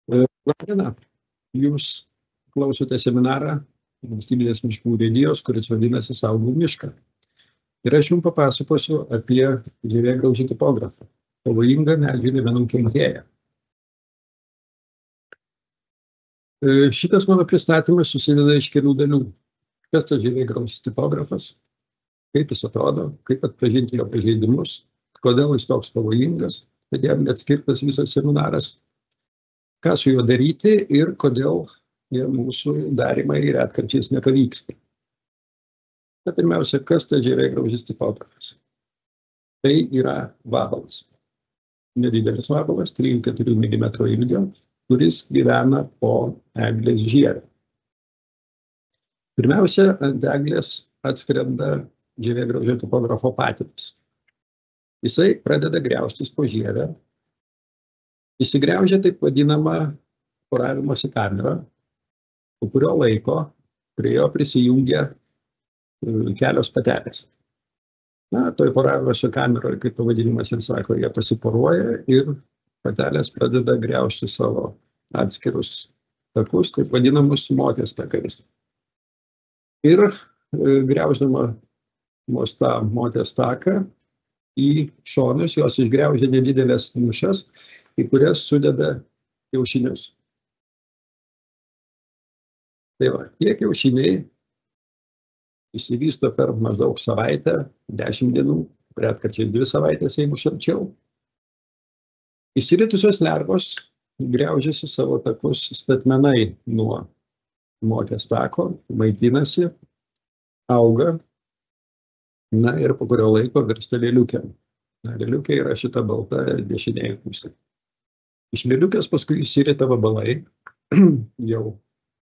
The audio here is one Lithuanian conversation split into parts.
Labą dieną. Jūs klausote seminarą Valstybinės miškų urėdijos, kuris vadinasi Saugau mišką. Ir aš jums papasakosiu apie žievėgraužį tipografą. Pavojingą medžių liemenų kenkėją. Šitas mano pristatymas susideda iš kelių dalių. Kas tas žievėgraužis tipografas, kaip jis atrodo, kaip atpažinti jo pažeidimus, kodėl jis toks pavojingas, kad jam net skirtas visas seminaras, ką su juo daryti ir kodėl mūsų darymai retkarčiais nepavyksta. Pirmiausia, kas tas žievėgraužis tipografas? Tai yra vabalas. Nedidelis vabalas, 3-4 mm ilgio, kuris gyvena po eglės žievę. Pirmiausia, ant eglės atskrenda žievėgraužio tipografo patinas. Jisai pradeda griaužtis po žievę. Įsigriaužia taip vadinamą poravimosi kamerą, po kurio laiko prie jo prisijungia kelios patelės. Toj poravimosi kameroje, kaip pavadinimas ir sako, jie pasiporuoja ir patelės pradeda griaužti savo atskirus takus, taip vadinamus motės takais. Ir griauždamos tą motės taką į šonus, jos išgriaužia nedidelės nišas, į kurias sudeda kiaušinius. Tai va, tie kiaušiniai išsivysto per maždaug savaitę, 10 dienų, retkarčiais 2 savaitės, jeigu šalčiau. Išsiritusios lervos griaužiasi savo takus statmenai nuo motės tako, maitinasi, auga, ir po kurio laiko virsta lėliukėm. Lėliukė yra šita balta dešinėje pusė. Iš lėliukės paskui išsirita vabalai, jau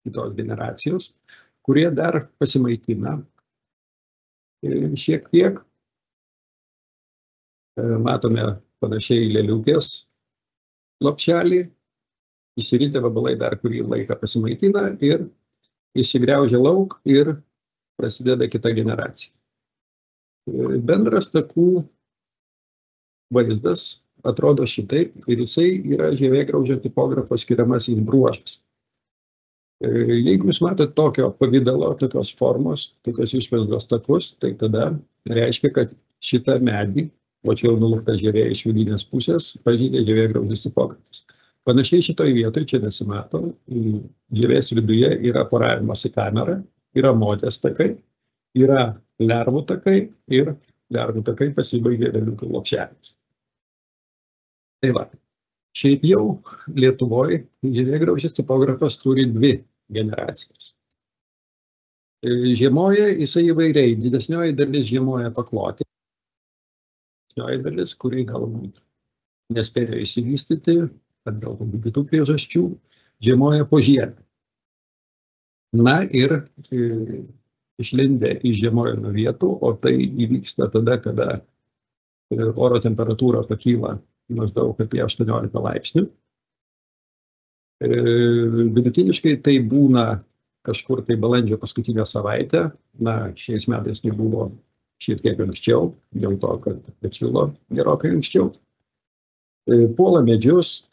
kitos generacijos, kurie dar pasimaitina šiek tiek. Matome panašiai lėliukės lopšelį, išsiritę vabalai dar kurį laiką pasimaitina ir išsigriaužia lauk ir prasideda kita generacija. Bendras takų vaizdas atrodo šitaip ir jisai yra žievėgraužio tipografo skiriamasis bruožas. Jeigu jūs matote tokio pavydalo, tokios formos, tokios išvaizdos takus, tai tada reiškia, kad šitą medį, o čia jau nulupta žievė iš vidinės pusės, pažeidė žievėgraužis tipografas. Panašiai šitoj vietoj, čia nesimato, žievės viduje yra poravimosi kamera, yra motės takai, yra lervų takai ir lervų takai pasibaigia lėliukių lopšeliais. Tai va, šiaip jau Lietuvoje žievėgraužis tipografas turi 2 generacijas. Žiemoja jisai įvairiai, didesnioji dalis žiemoja paklotė, didesnioji dalis, kuri galbūt nespėjo išsivystyti, ar dėl kitų priežasčių, žiemoja po žievę. Ir išlindę iš žiemojimo vietų, o tai įvyksta tada, kada oro temperatūra pakyla maždaug apie 18 laipsnių. Vidutiniškai tai būna kažkur tai balandžio paskutinę savaitę, šiais metais nebuvo šiek tiek anksčiau, dėl to, kad atšilo gerokai anksčiau. Puola medžius,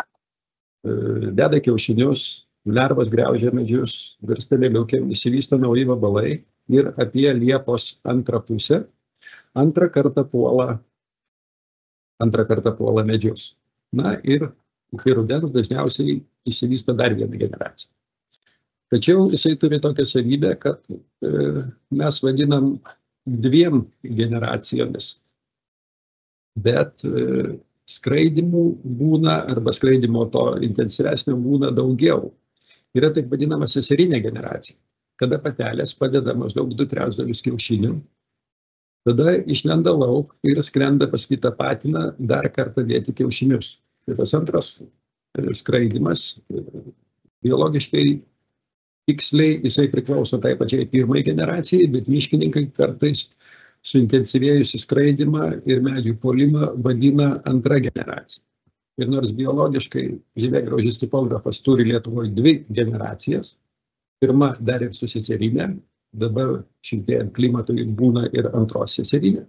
deda kiaušinius, lervos griaužia medžius, virsta lėliukėm, išsivysto nauji vabalai ir apie Liepos antrą pusę antrą kartą puola medžius. Ir iki rudens dažniausiai išsivysto dar viena generacija. Tačiau jisai turi tokią savybę, kad mes vadinam 2 generacijomis, bet skraidimų būna, arba skraidimo to intensyvesnio būna daugiau. Yra taip vadinama seserinė generacija, kada patelės padeda maždaug 2/3 kiaušinių, tada išlenda lauk ir skrenda pas kitą patiną dar kartą dėti kiaušinius. Tai tas antras skraidimas biologiškai tiksliai jisai priklauso tai pačiai pirmai generacijai, bet miškininkai kartais suintensyvėjusi skraidimą ir medžių puolimą vadina antra generacija. Ir nors biologiškai žievėgraužis tipografas turi Lietuvoje 2 generacijas, pirma dar ir su seserinė, dabar šiltėjant klimatui būna ir antros seserinė,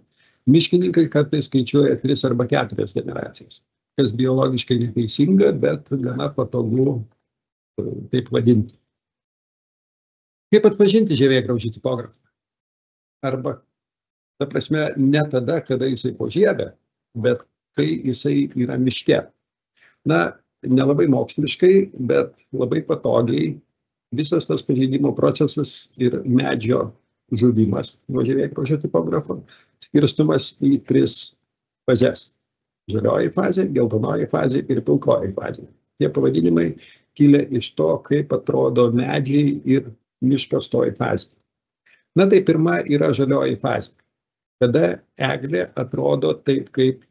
miškininkai kartais skaičiuoja 3 arba 4 generacijas, kas biologiškai neteisinga, bet gana patogu taip vadinti. Kaip atpažinti žievėgraužį tipografą? Arba, ta prasme, ne tada, kada jisai po žievę, bet kai jisai yra miške. Na, nelabai moksliškai, bet labai patogiai visas tas pažeidimo procesas ir medžio žudimas nuo žievėgraužio tipografo skirstumas į 3 fazes. Žalioji fazė, geltonoji fazė ir pilkoji fazė. Tie pavadinimai kilę iš to, kaip atrodo medžiai ir miškas toj fazė. Na tai pirma yra žalioji fazė, kada eglė atrodo taip kaip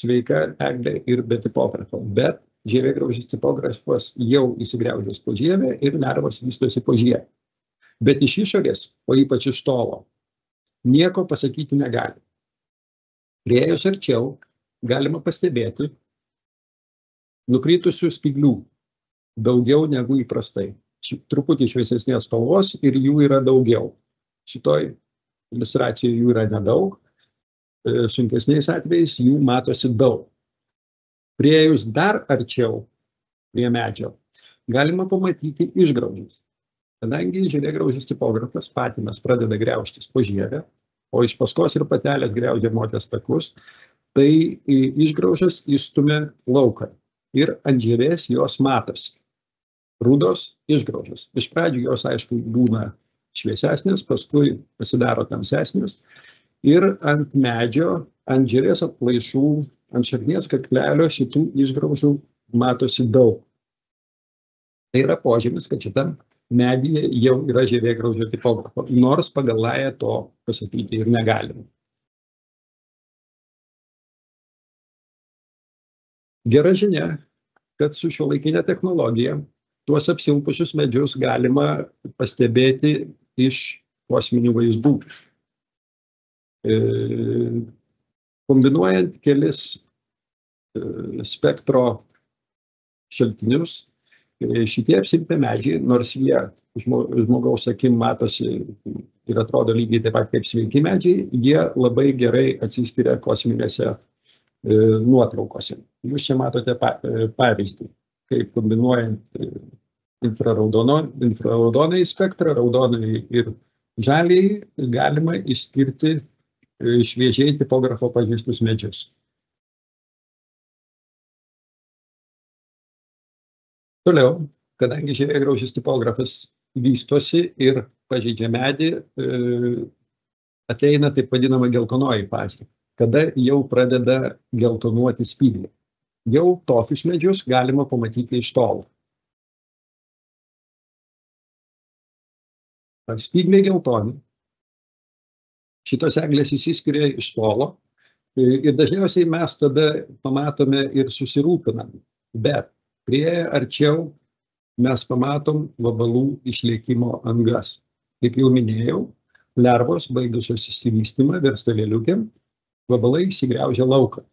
sveika eglė ir be tipografo, bet žievėgraužis tipografas jau įsigriaužęs po žievę ir lervos vystosi po žievę. Bet iš išorės, o ypač iš tolo, nieko pasakyti negali. Priėjus arčiau galima pastebėti nukritusių spyglių daugiau negu įprastai. Truputį šviesesnės spalvos ir jų yra daugiau. Šitoj iliustracijoje jų yra nedaug, sunkesniais atvejais jų matosi daug. Priėjus dar arčiau prie medžio galima pamatyti išgraužis. Kadangi žievėgraužis tipografas patinas pradeda griaužtis po žievę, o iš paskos ir patelės griaužia moters takus, tai išgraužas įstumia lauką ir ant žievės jos matosi. Rudos išgraužas. Iš pradžių jos, aišku, būna šviesesnės, paskui pasidaro tamsesnės ir ant medžio, ant žievės atplaišų, ant šaknies kaklelio šitų išgraužų matosi daug. Tai yra požymis, kad šitam medyje jau yra žievėgraužio tipografo, nors pagal lają to pasakyti ir negalime. Gera žinia, kad su šiuolaikinė technologija tuos apsilpusius medžius galima pastebėti iš kosminių vaizdų. Kombinuojant kelis spektro šaltinius, šitie apsilpę medžiai, nors jie žmogaus akim matosi ir atrodo lygiai taip pat kaip sveiki medžiai, jie labai gerai atsiskiria kosminėse nuotraukose. Jūs čia matote pavyzdį, kaip kombinuojant infraraudonąjį spektrą, raudonąjį ir žaliąjį, galima išskirti šviežiai tipografo pažeistus medžius. Toliau, kadangi žievėgraužis tipografas vystosi ir pažeidžia medį, ateina taip vadinama geltonoji fazė, kada jau pradeda geltonuoti spygliai. Jau tokius medžius galima pamatyti iš tolo. Spygliai geltoni. Šitos eglės išsiskiria iš tolo ir dažniausiai mes tada pamatome ir susirūpiname. Bet priėję arčiau mes pamatom vabalų išlikimo angas. Kaip jau minėjau, lervos baigusios išsivystymą virsta lėliukėm, vabalai įsigriaužia lauką.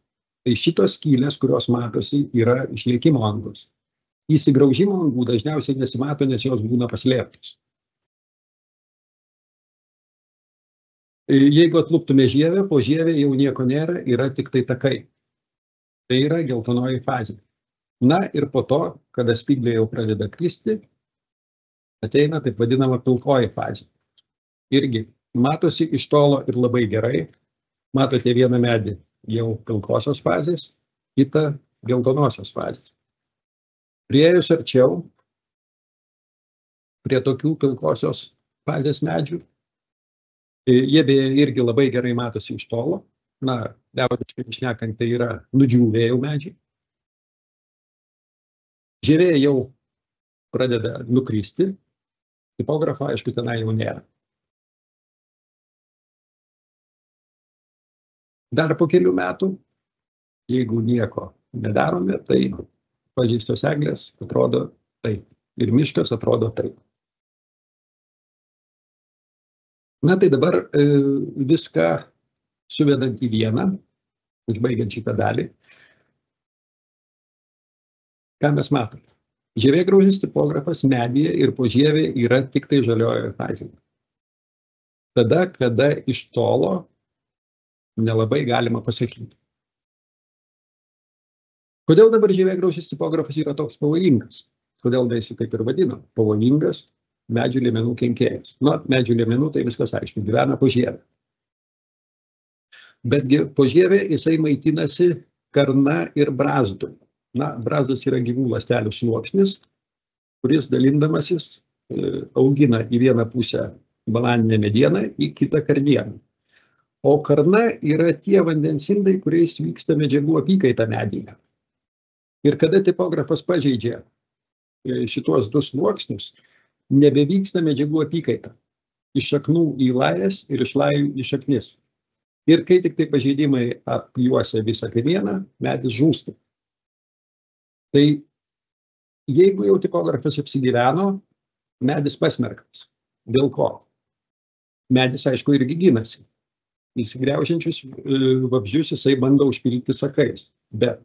Tai šitos skylės, kurios matosi, yra išlikimo angos. Įsigraužimo angų dažniausiai nesimato, nes jos būna paslėptos. Jeigu atluptume žievę, po žievę jau nieko nėra, yra tik tai takai. Tai yra geltonoji fazė. Na ir po to, kada spygliai jau pradeda kristi, ateina taip vadinama pilkoji fazė. Irgi matosi iš tolo ir labai gerai. Matote vieną medį jau pilkosios fazės, kitą geltonosios fazės. Priėjus arčiau prie tokių pilkosios fazės medžių, jie beje irgi labai gerai matosi iš tolo. Na, liaudiškai šnekant, tai yra nudžiūvę jau medžiai. Žievė jau pradeda nukristi, tipografo, aišku, tenai jau nėra. Dar po kelių metų, jeigu nieko nedarome, tai pažeistos eglės atrodo taip ir miškas atrodo taip. Na tai dabar viską suvedant į vieną, užbaigiant šitą dalį, ką mes matome? Žievėgraužis tipografas medyje ir po žievė yra tik tai žaliojoje fazėje. Tada, kada iš tolo nelabai galima pasakyti. Kodėl dabar žievėgraužis tipografas yra toks pavojingas? kodėl mes jį taip ir vadinam, pavojingas medžių liemenų kenkėjas. Na, medžių liemenų tai viskas aišku, gyvena po žievę. Betgi po žievę jisai maitinasi karna ir brazdu. Na, brazdas yra gyvų ląstelių sluoksnis, kuris dalindamasis augina į vieną pusę bananinę medieną, į kitą kardieną. O karna yra tie vandens indai, kuriais vyksta medžiagų apykaita medyje. Ir kada tipografas pažeidžia šitos du sluoksnius, nebevyksta medžiagų apykaita. Iš šaknų į lajas ir iš lajų į šaknis. Ir kai tik tai pažeidimai apjuosia visą kamieną, medis žūsta. Tai jeigu jau tipografas apsigyveno, medis pasmerktas. Dėl ko? Medis, aišku, irgi ginasi. Įsigriaužiančius vabzdžius jisai bando užpildyti sakais. Bet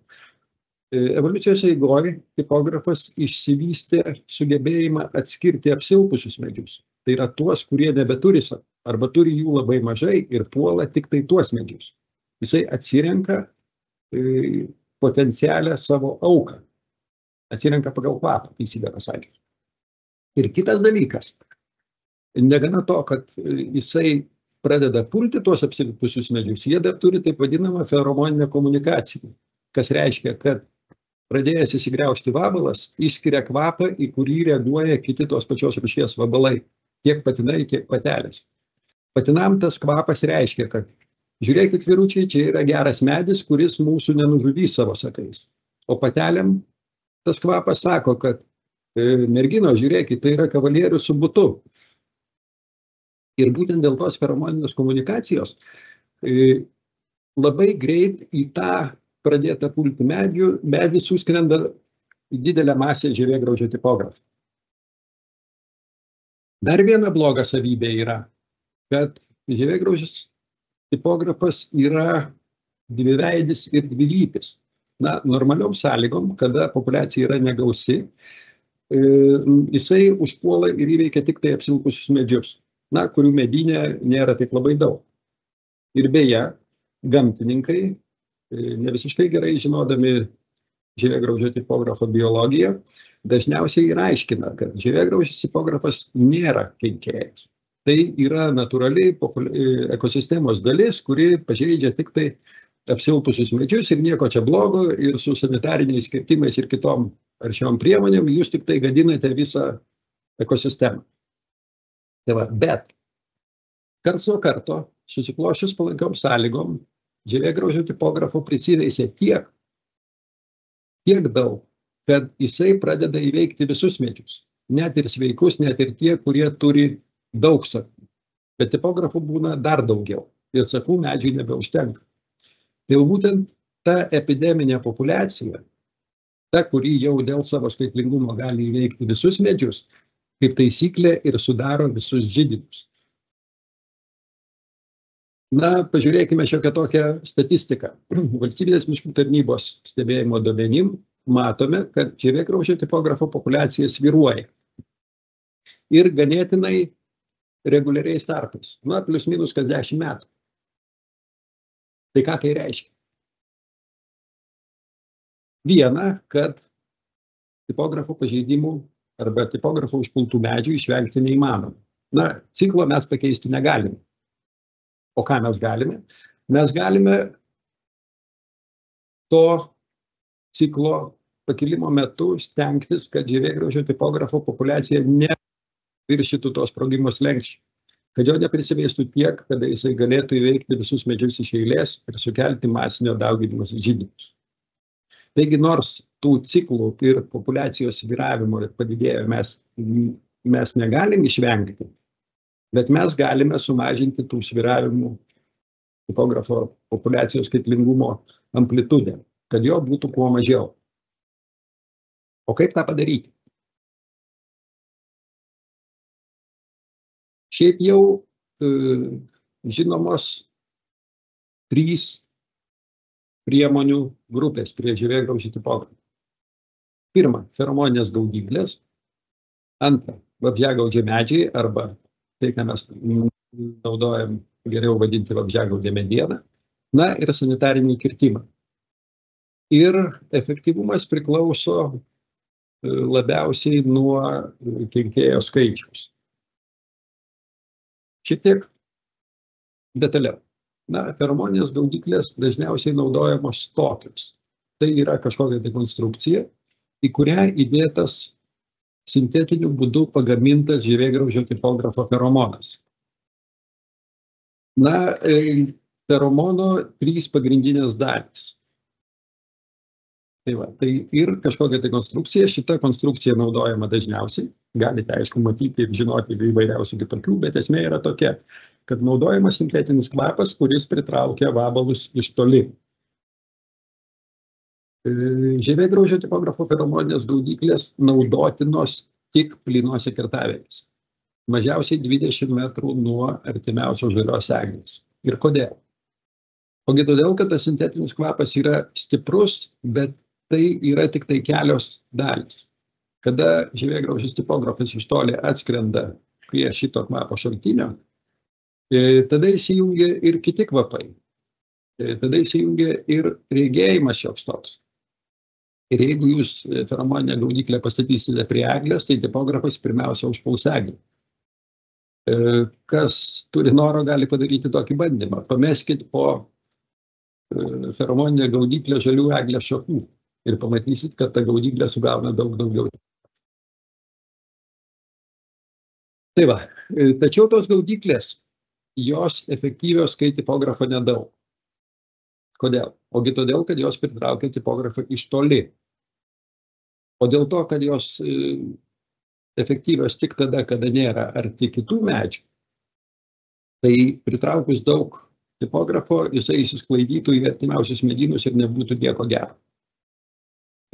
evoliucijos eigoje tipografas išsivystė sugebėjimą atskirti apsilpusius medžius. Tai yra tuos, kurie nebeturi arba turi jų labai mažai ir puola tik tai tuos medžius. Jisai atsirenka potencialią savo auką. Atsirenka pagal kvapą, teisybę pasakius. Ir kitas dalykas, negana to, kad jisai pradeda pulti tuos apsilpusius medžius, jie dar turi taip vadinamą feromoninę komunikaciją, kas reiškia, kad pradėjęs įsigriaužti vabalas, išskiria kvapą, į kurį reaguoja kiti tos pačios rūšies vabalai, tiek patinai, tiek patelės. Patinam tas kvapas reiškia, kad žiūrėkit vyručiai, čia yra geras medis, kuris mūsų nenužudys savo sakais. O patelėm tas kvapas sako, kad mergino, žiūrėkit, tai yra kavalierius su butu. Ir būtent dėl tos feromoninės komunikacijos labai greit į tą pradėta pulti medį suskrenda didelę masę žievėgraužio tipografų. Dar viena bloga savybė yra, kad žievėgraužis tipografas yra dviveidis ir dvilypis. Na, normaliom sąlygom, kada populiacija yra negausi, jisai užpuola ir įveikia tik tai apsilpusius medžius, na, kurių medynė nėra taip labai daug. Ir beje, gamtininkai, ne visiškai gerai žinodami žievėgraužio tipografo biologiją, dažniausiai ir aiškina, kad žievėgraužis tipografas nėra kenkėjas. Tai yra natūrali ekosistemos dalis, kuri pažeidžia tik tai apsilpusius medžius ir nieko čia blogo, ir su sanitariniais kirtimais ir kitom aršiom priemonėm jūs tik tai gadinate visą ekosistemą. Tai va, bet karts nuo karto, susiklošius palankiom sąlygom, žievėgraužio tipografo prisiveisia tiek daug, kad jisai pradeda įveikti visus medžius. Net ir sveikus, net ir tie, kurie turi daug sakų. Bet tipografų būna dar daugiau ir sakų medžiai nebeužtenka. Tai būtent ta epideminė populiacija, ta, kuri jau dėl savo skaitlingumo gali įveikti visus medžius, kaip taisyklė ir sudaro visus židinius. Na, pažiūrėkime šiokią tokią statistiką. Valstybinės miškų tarnybos stebėjimo duomenim matome, kad žievėgraužio tipografo populiacija svyruoja. Ir ganėtinai reguliariais tarpais. Na, plius minus kas 10 metų. Tai ką tai reiškia? Viena, kad tipografo pažeidimų arba tipografo užpultų medžių išvengti neįmanoma. Na, ciklo mes pakeisti negalime. O ką mes galime? Mes galime to ciklo pakilimo metu stengtis, kad žievėgraužio tipografo populiacija neviršytų tos sprogimo slenksčio, kad jo neprisivėstų tiek, kada jisai galėtų įveikti visus medžius iš eilės ir sukelti masinio dauginimosi židinius. Taigi, nors tų ciklų ir populiacijos svyravimo ir padidėjo mes negalim išvengti, bet mes galime sumažinti tų svyravimų tipografo populiacijos skaitlingumo amplitudę, kad jo būtų kuo mažiau. O kaip tą padaryti? Šiaip jau žinomos 3 priemonių grupės prie žievėgraužio tipografo. Pirma, feromoninės gaudyklės. Antra, vabzdžiagaudžiai medžiai arba tai, ką mes naudojam geriau vadinti vabzdžiagaudė mediena. Na ir sanitariniai kirtimai. Ir efektyvumas priklauso labiausiai nuo kenkėjo skaičiaus. Šiek tiek detaliau. Feromoninės gaudyklės dažniausiai naudojamos tokios. Tai yra kažkokia tai konstrukcija, į kurią įdėtas sintetiniu būdu pagamintas žievėgraužio tipografo feromonas. Feromono 3 pagrindinės dalys. Tai ir kažkokia tai konstrukcija, šita konstrukcija naudojama dažniausiai, galite aišku matyti ir žinoti įvairiausių kitokių, bet esmė yra tokia, kad naudojamas sintetinis kvapas, kuris pritraukia vabalus iš toli. Žievėgraužio tipografo feromoninės gaudyklės naudotinos tik plynuose kirtavietėse, mažiausiai 20 metrų nuo artimiausios žalios eglės. Ir kodėl? Ogi todėl, kad tas sintetinis kvapas yra stiprus, bet tai yra tik tai kelios dalys. Kada žievėgraužis tipografas iš toli atskrenda prie šito kvapo šaltinio, tada įsijungia ir kiti kvapai. Tada įsijungia ir regėjimas šioks toks. Ir jeigu jūs feromoninę gaudyklę pastatysite prie eglės, tai tipografas pirmiausia užpuls eglę. Kas turi noro, gali padaryti tokį bandymą. Pameskit po feromoninę gaudyklę žalių eglės šakų ir pamatysit, kad ta gaudyklė sugauna daug daugiau. Tai va, tačiau tos gaudyklės, jos efektyvios, kai tipografo nedaug. Kodėl? Ogi todėl, kad jos pritraukia tipografą iš toli. O dėl to, kad jos efektyvios tik tada, kada nėra arti kitų medžių, tai pritraukus daug tipografo, jisai įsisklaidytų į artimiausius medynus ir nebūtų nieko gero.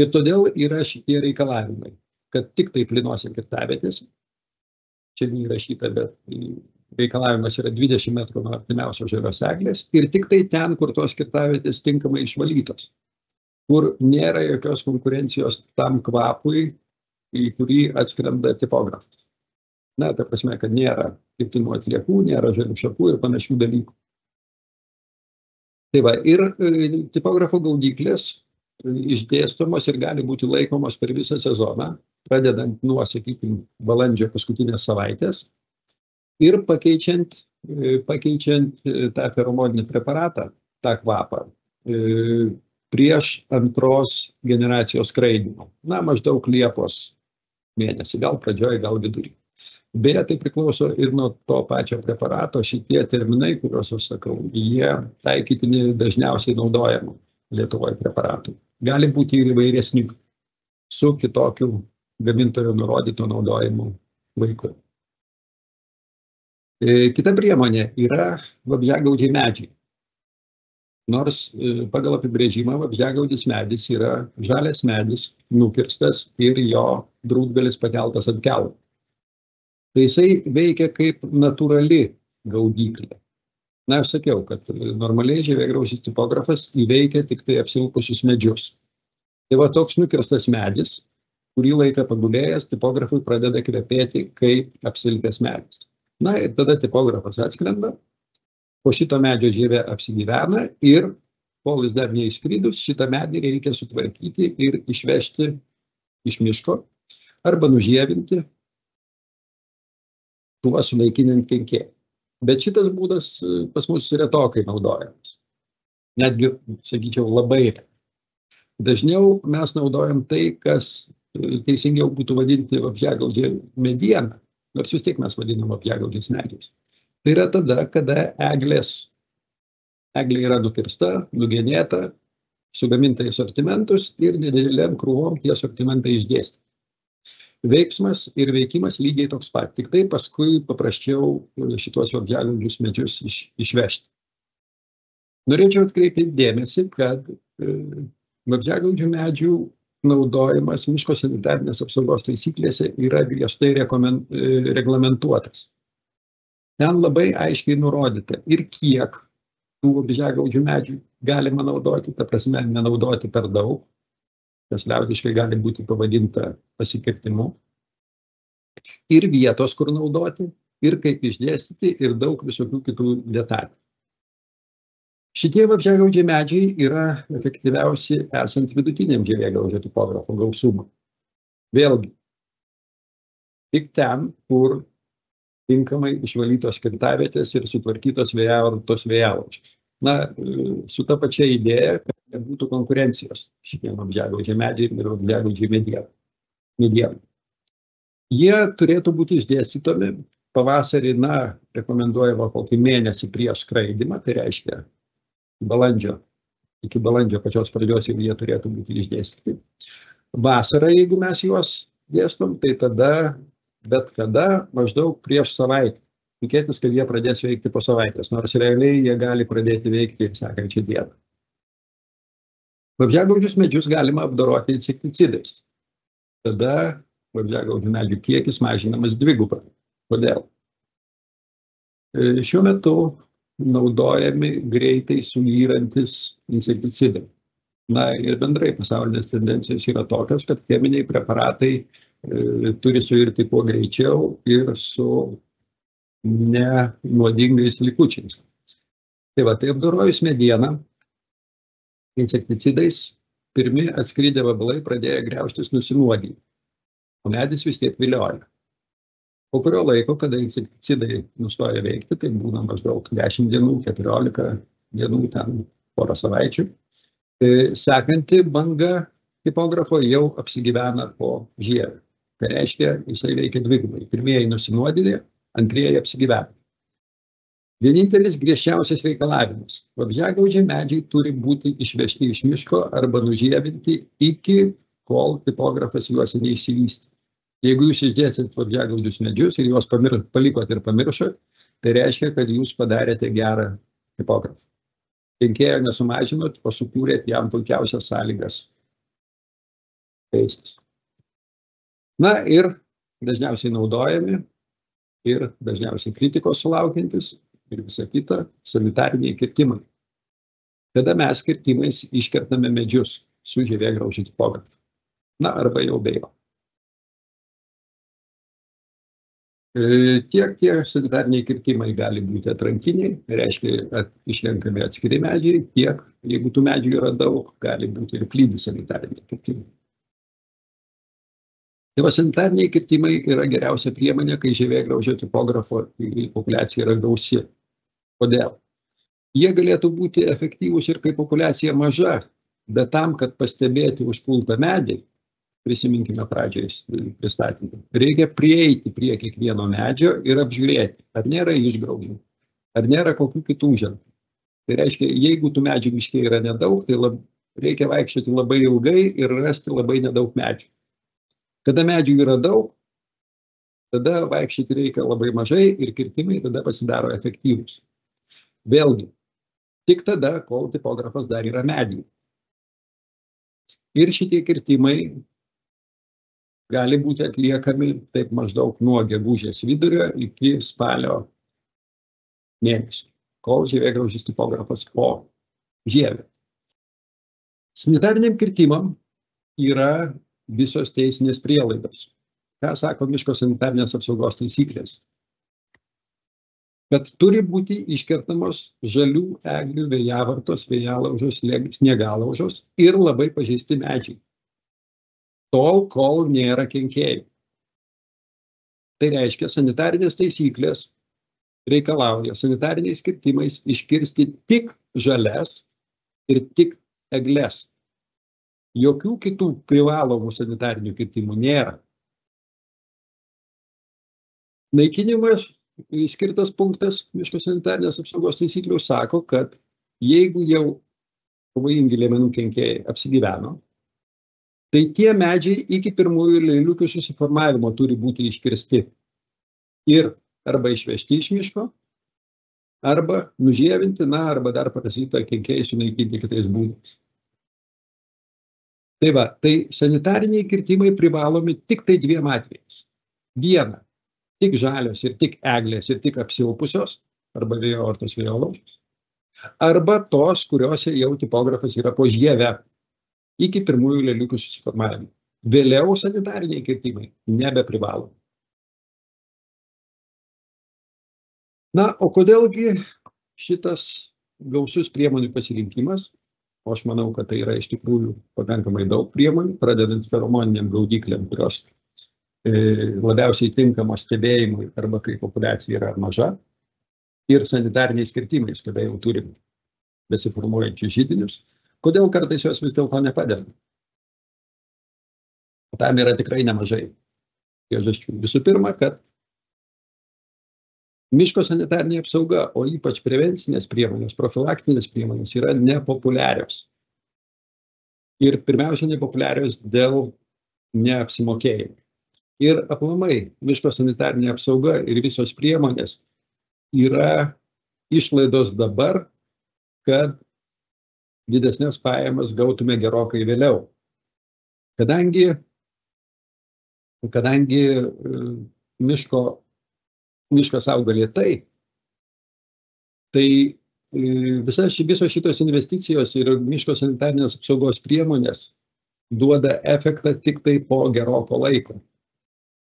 Ir todėl yra šitie reikalavimai, kad tik tai plynuose kirtavietėse, čia įrašyta, bet reikalavimas yra 20 metrų nuo artimiausios žalios eglės ir tik tai ten, kur tos kirtavietės tinkamai išvalytos, kur nėra jokios konkurencijos tam kvapui, į kurį atskrenda tipografas. Ta prasme, kad nėra kirtimų atliekų, nėra žalių šakų ir panašių dalykų. Tai va, ir tipografo gaudyklės išdėstomos ir gali būti laikomos per visą sezoną, pradedant nuo, sakykime, balandžio paskutinės savaitės ir pakeičiant tą feromoninį preparatą, tą kvapą, prieš antros generacijos skraidymą. Maždaug Liepos mėnesį, gal pradžioje, gal vidury. Beje, tai priklauso ir nuo to pačio preparato, šitie terminai, kuriuos aš sakau, jie taikytini dažniausiai naudojama Lietuvoje preparatų. Gali būti ir įvairesnių su kitokiu gamintojo nurodyto naudojimu laiku. Kita priemonė yra vabzdžiagaudžiai medžiai. Nors pagal apibrėžimą vabzdžiagaudis medis yra žalias medis, nukirstas ir jo drūtgalis pakeltas ant kelmo. Tai jisai veikia kaip natūrali gaudyklė. Aš sakiau, kad normaliai žievėgraužis tipografas įveikia tik tai apsilpusius medžius. Tai va toks nukirstas medis, kurį laiką pagulėjęs, tipografui pradeda kvepėti kaip apsilpęs medis. Ir tada tipografas atskrenda, po šito medžio žievė apsigyvena ir, kol jis dar neįskridus, šitą medį reikia sutvarkyti ir išvežti iš miško arba nužievinti, tuo sunaikinant kenkėją. Bet šitas būdas pas mus retokai naudojamas. Netgi, sakyčiau, labai. Dažniau mes naudojam tai, kas teisingiau būtų vadinti vabzdžiagaudžio medieną, nors vis tiek mes vadinam vabzdžiagaudžiais medžiais. Tai yra tada, kada eglė yra nukirsta, nugenėta, sugaminta į sortimentus ir nedideliam krūvom tie sortimentai išdėstyti. Veiksmas ir veikimas lygiai toks pat, tik tai paskui paprasčiau šitos vabzdžiagaudžius medžius išvežti. Norėčiau atkreipti dėmesį, kad vabzdžiagaudžių medžių naudojimas miško sanitarinės apsaugos taisyklėse yra griežtai reglamentuotas. Ten labai aiškiai nurodyta ir kiek tų vabzdžiagaudžių medžių galima naudoti, ta prasme nenaudoti per daug, kas liaudiškai gali būti pavadinta pasikirtimu, ir vietos, kur naudoti, ir kaip išdėstyti, ir daug visokių kitų detalių. Šitie vabzdžiagaudžiai medžiai yra efektyviausi esant vidutiniam žievėgraužio tipografo gausumui. Vėlgi, tik ten, kur tinkamai išvalytos kirtavietės ir sutvarkytos vėjavartos vėjavačios. Na, su ta pačia idėja, kad nebūtų konkurencijos šitiem vabzdžiagaudžiai medžiai ir vabzdžiagaudžiai medienai. Jie turėtų būti išdėstytomi pavasarį, na, rekomenduojama kokį mėnesį prieš skraidimą, tai reiškia iki balandžio pačios pradžios jau jie turėtų būti išdėstyti. Vasarą, jeigu mes juos dėstom, tai tada bet kada maždaug prieš savaitę. Tikėtis, kad jie pradės veikti po savaitės, nors realiai jie gali pradėti veikti sekančią dieną. Vabzdžiagaudžius medžius galima apdoroti insekticidais. Tada vabzdžiagaudžių medžių kiekis mažinamas dvigubai. Kodėl? Šiuo metu naudojami greitai suyrantis insekticidai. Na ir bendrai pasaulinės tendencijos yra tokios, kad cheminiai preparatai turi suirti kuo greičiau ir su nenuodingais likučiais. Tai va, tai apdorojus medieną insekticidais, pirmi atskridę vabalai pradėjo graužtis nusinuodyti, o medis vis tiek vilioja. Po kurio laiko, kada insekticidai nustoja veikti, tai būna maždaug 10 dienų, 14 dienų, ten porą savaičių, sekanti banga tipografo jau apsigyvena po žievę. Tai reiškia, jisai veikia dvigubai. Pirmieji nusinuodyti, antrieji apsigyvena. Vienintelis griežčiausias reikalavimas. Vabzdžiagaudžiai medžiai turi būti išvežti iš miško arba nužievinti iki kol tipografas juos neišsivystė. Jeigu jūs išdėsit vabzdžiagaudžius medžius ir juos palikot ir pamiršot, tai reiškia, kad jūs padarėte gerą tipografą. Kenkėjo nesumažinot, o sukūrėt jam puikiausias sąlygas keistis. Na ir dažniausiai naudojami ir dažniausiai kritikos sulaukiantis ir visa kita sanitariniai kirtimai. Tada mes kirtimais iškertame medžius su žievėgraužių tipografu. Na, arba jau be jo. Tie sanitariniai kirtimai gali būti atrankiniai, reiškia, išrenkami atskiri medžiai, tiek, jeigu tų medžių yra daug, gali būti ir plynų sanitariniai kirtimai. Tai va, sanitariniai kirtimai yra geriausia priemonė, kai žievėgraužio tipografo populiacija yra gausi. Kodėl? Jie galėtų būti efektyvūs ir kai populiacija maža, bet tam, kad pastebėti užpultą medį, prisiminkime pradžiai pristatymą, reikia prieiti prie kiekvieno medžio ir apžiūrėti, ar nėra išgraužimų, ar nėra kokių kitų ženklų. Tai reiškia, jeigu tų medžių miške yra nedaug, tai reikia vaikščioti labai ilgai ir rasti labai nedaug medžių. Kada medžių yra daug, tada vaikščioti reikia labai mažai ir kirtimai tada pasidaro efektyvūs. Vėlgi, tik tada, kol tipografas dar yra medyje. Ir šitie kirtimai gali būti atliekami taip maždaug nuo gegužės vidurio iki spalio mėnesio, kol žievėgraužis tipografas po žievę. Sanitariniam kirtimam yra visos teisinės prielaidos. Ką sako miško sanitarinės apsaugos taisyklės? Kad turi būti iškertamos žalių eglių vėjavartos, vėjalaužos, sniegalaužos ir labai pažeisti medžiai. Tol, kol nėra kenkėjų. Tai reiškia, sanitarinės taisyklės reikalauja sanitariniais kirtimais iškirsti tik žalias ir tik egles. Jokių kitų privalomų sanitarinių kirtimų nėra. Naikinimas skirtas punktas miško sanitarinės apsaugos taisyklių sako, kad jeigu jau pavojingi liemenų kenkėjai apsigyveno, tai tie medžiai iki pirmųjų lėliukių susiformavimo turi būti iškirsti ir arba išvežti iš miško, arba nužievinti, arba dar parasytą kenkėjai sunaikinti kitais būdais. Tai va, tai sanitariniai kirtimai privalomi tik tai dviem atvejais. Viena, tik žalios ir tik eglės ir tik apsilpusios, arba vėjavartos vėjalaužos, arba tos, kuriuose jau tipografas yra po žievę iki pirmųjų lėliukių susiformavimo. Vėliau sanitariniai kirtimai nebeprivalomi. Na, o kodėlgi šitas gausus priemonių pasirinkimas? o aš manau, kad tai yra iš tikrųjų pakankamai daug priemonių, pradedant feromoniniam gaudyklėm, kurios labiausiai tinkamos stebėjimui arba kai populiacija yra maža, ir sanitariniais kirtimais, kada jau turim besiformuojančius židinius. Kodėl kartais jos vis dėlto nepadeda? Tam yra tikrai nemažai priežasčių. Visų pirma, kad miško sanitarinė apsauga, o ypač prevencinės priemonės, profilaktinės priemonės yra nepopuliarios. Ir pirmiausia, nepopuliarios dėl neapsimokėjimo. Ir aplamai miško sanitarinė apsauga ir visos priemonės yra išlaidos dabar, kad didesnės pajamas gautume gerokai vėliau. Kadangi miškas auga lėtai, tai visos šitos investicijos ir miško sanitarinės apsaugos priemonės duoda efektą tik tai po geroko laiko.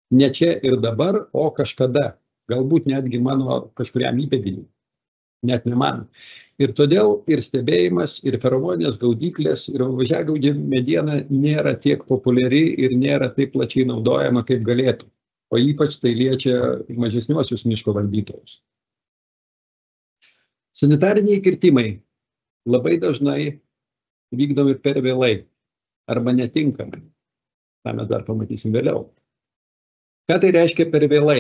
Ne čia ir dabar, o kažkada, galbūt netgi mano kažkuriam įpėdiniui, net ne man. Ir todėl ir stebėjimas, ir feromoninės gaudyklės, ir važiagaudžių mediena nėra tiek populiari ir nėra taip plačiai naudojama, kaip galėtų. O ypač tai liečia mažesniuosius miško valdytojus. Sanitariniai kirtimai labai dažnai vykdomi per vėlai arba netinkamai. tą mes dar pamatysim vėliau. Ką tai reiškia per vėlai?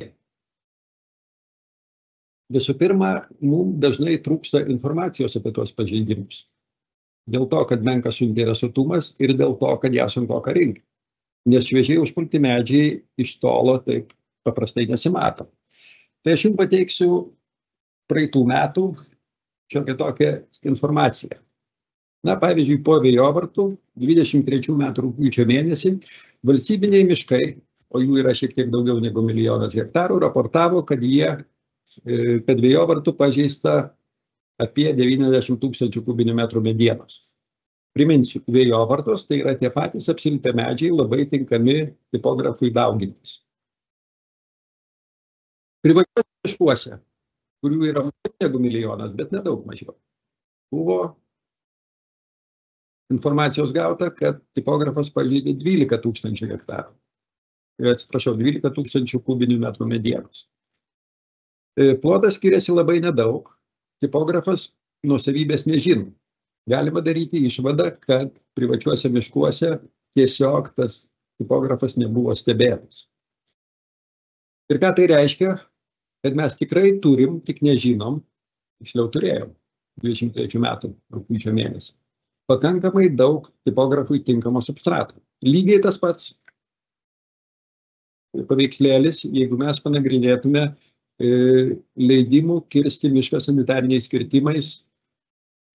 Visų pirma, mums dažnai trūksta informacijos apie tuos pažeidimus. Dėl to, kad menkas suinteresuotumas ir dėl to, kad ją sunkoka rinkti. Nes šviežiai užpulti medžiai iš tolo taip paprastai nesimato. Tai aš jums pateiksiu praeitų metų šiokią tokią informaciją. Na, pavyzdžiui, po vėjovartų 23 metų rugpjūčio mėnesį valstybiniai miškai, o jų yra šiek tiek daugiau negu 1 milijonas hektarų, raportavo, kad kad vėjovartų pažeista apie 90 000 kubinių metrų medienos. Priminsiu, vėjovartos tai yra tie patys apsilpę medžiai, labai tinkami tipografui daugintis. Privačiuose miškuose, kurių yra mažiau negu 1 milijonas, bet nedaug mažiau, buvo informacijos gauta, kad tipografas pažeidė 12 000 hektarų. Atsiprašau, 12 000 kubinių metrų medienos. Plotas skiriasi labai nedaug, tipografas nuosavybės nežino. Galima daryti išvadą, kad privačiuose miškuose tiesiog tas tipografas nebuvo stebėtas. Ir ką tai reiškia? Kad mes tikrai turim, tik nežinom, tiksliau turėjom 23 metų rugpjūčio mėnesį, pakankamai daug tipografui tinkamo substrato. Lygiai tas pats paveikslėlis, jeigu mes panagrinėtume leidimų kirsti mišką sanitariniais kirtimais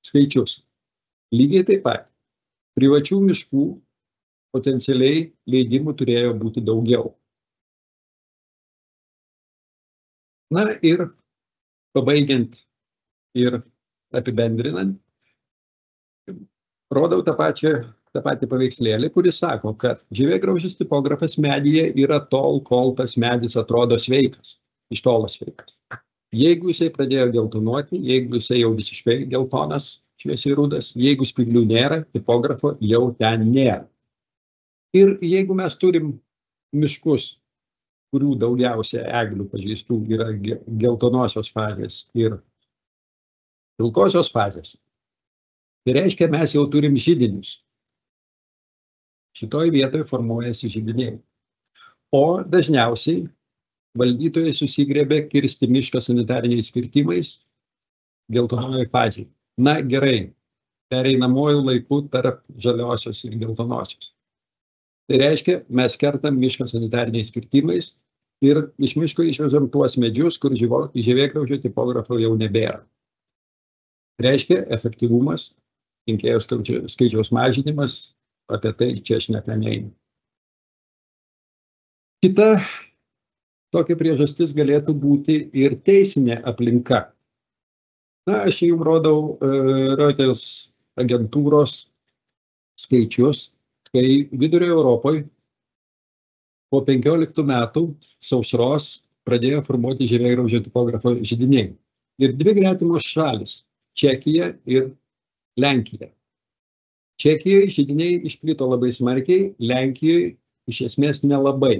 skaičius. Lygiai taip pat. Privačių miškų potencialiai leidimų turėjo būti daugiau. Na ir pabaigiant ir apibendrinant, rodau tą patį paveikslėlį, kuris sako, kad žievėgraužis tipografas medyje yra tol, kol tas medis atrodo sveikas. Iš tolo sveikas. Jeigu jisai pradėjo geltonuoti, jeigu jisai jau visiškai geltonas, šviesiai rudas, jeigu spyglių nėra, tipografo jau ten nėra. Ir jeigu mes turim miškus, kurių daugiausia eglių pažeistų yra geltonosios fazės ir pilkosios fazės, tai reiškia, mes jau turim židinius. Šitoj vietoje formuojasi židiniai. O dažniausiai valdytojai susigriebė kirsti mišką sanitariniais kirtimais geltonojoj fazėje. Na gerai, pereinamojų laikų tarp žaliosios ir geltonosios. Tai reiškia, mes kertam mišką sanitariniais kirtimais ir iš miško išvežam tuos medžius, kur žievėgraužio tipografo jau nebėra. Reiškia, efektyvumas, kenkėjų skaičiaus mažinimas, apie tai čia šneka neina. Kita tokia priežastis galėtų būti ir teisinė aplinka. Na, aš jums rodau Reuters agentūros skaičius, kai Vidurio Europoje po 15 metų sausros pradėjo formuoti žievėgraužio tipografo židiniai. Ir dvi gretimos šalis, Čekija ir Lenkija. Čekijoje židiniai išplito labai smarkiai, Lenkijoje iš esmės nelabai.